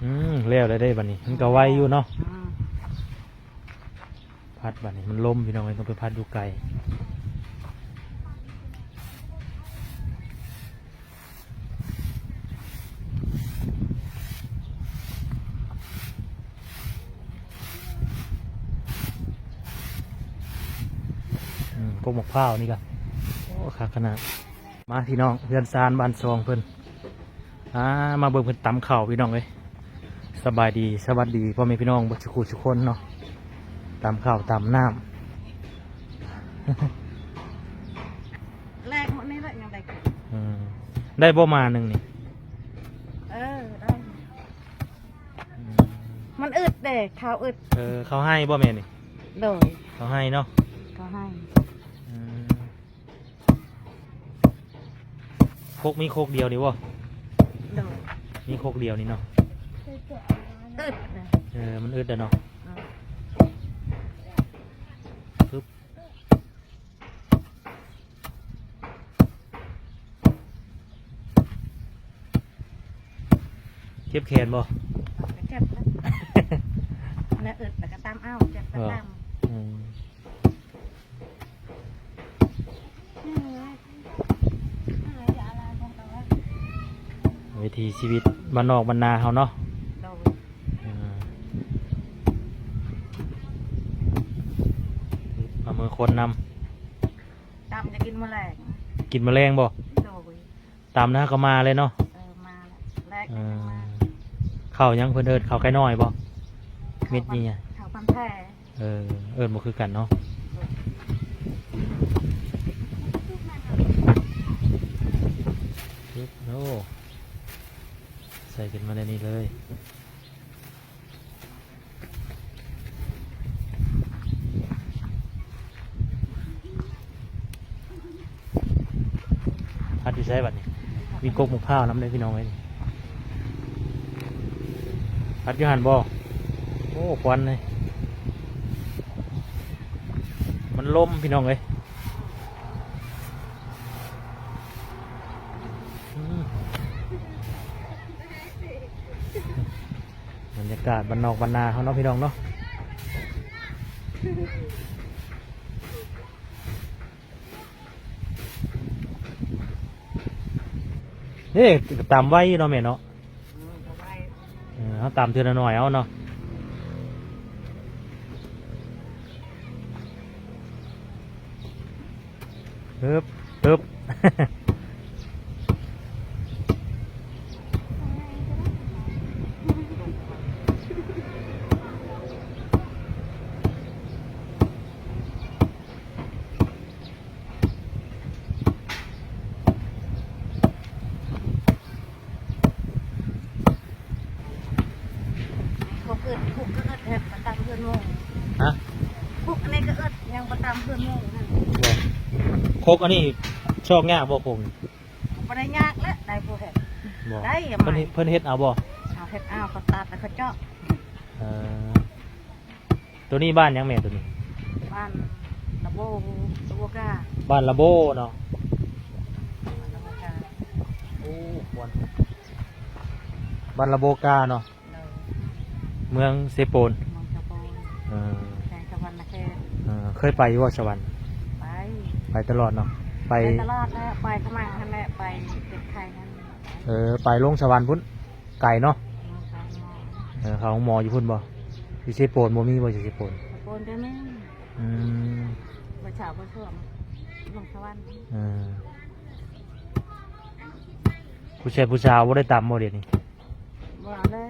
แล้วได้บัดนี้มันก็ไวอยู่เนาะพัดบัดนี้มันล้มพี่น้องต้องไปพัดดูไกลพวกหมกข้าวนี่ก็โอ้ขาขนาดมาพี่น้องเพื่อนซานบ้านซองเพิ่นมาเบิ่งเพิ่นตำข้าวพี่น้องเลยสบายดีสวัสดีพ่อแม่พี่น้องบุตรคู่ทุกคนเนาะตำข้าวตำน้ำแรกวันนี้แหละยังได้ได้บ่มาหนึ่งนี่ได้มันอึดเด็กเขาอึดเขาให้บ่แม่นี่โดยเขาให้เนาะเขาให้โคกมีโคกเดียวนี่วะมีโคกเดียวนี่เนาะอึดมันอึดเนาะปึ๊บเจ็บแขนบ่เจ็บแล้วเนี่ยอึดแล้วก็ตามเอ้าเจ็บตามวิธีชีวิตบ้านนอกบ้านนาเขาเนาะเอามือคนนำตำจะกินแมลงบ่ตำนะก็มาเลยเนาะมาแรกเข้ายังเพิ่นเอิ้นเข้าไก่น้อยบ่เม็ดนี่ไงเข้าพันแท้เอิ้นบ่คือกันเนาะโอ้ใส่กันมาในนี้เลยพัดที่ใช้บัดนี้มีกกหมกข้าวน้ำได้พี่น้องไว้นี่พัดยูหันบ่โอ้ควันเลยมันล้มพี่น้องเลยบรรยากาศบ้านนอกบ้านนาเขาเนาะพี่น้องเนาะนี่ตามไว้เนาะแม่เนาะเขาตามเทือนหน่อยเอาเนาะปึ๊บคุกก็อึดเห็ดประตามเพื่อนโมงคุกอันนี้ก็อึดยังประตามเพื่อนโมงนั่นโคกอันนี้ชอกง่ายบ่โคกบ่ได้ยากแล้วได้ผู้เห็ดได้เพิ่นเฮ็ดเอาบ่เอาเห็ดเอาเขาตัดแล้วเขาเจาะตัวนี้บ้านยังแม่ตัวนี้บ้านละโบกาบ้านละโบเนาะโอ้บ้านละโบกาเนาะเมืองเซโปนเคยไปว่าสวรรค์ไปตลอดเนาะไปตลอดแล้วไปขมังนั่นแหละไปเด็กไทยนั่นไปลงสวรรค์พุ่นไก่เนาะเขาหมออยู่พุ่นบ่ที่เซโปนบ่มีบ่ที่เซโปนได้ไหมบ่ฉาบ่ช่วงลงสวรรค์ผู้ชายบ่ได้ตามบ่เดี๋ยวนี้บ่เลย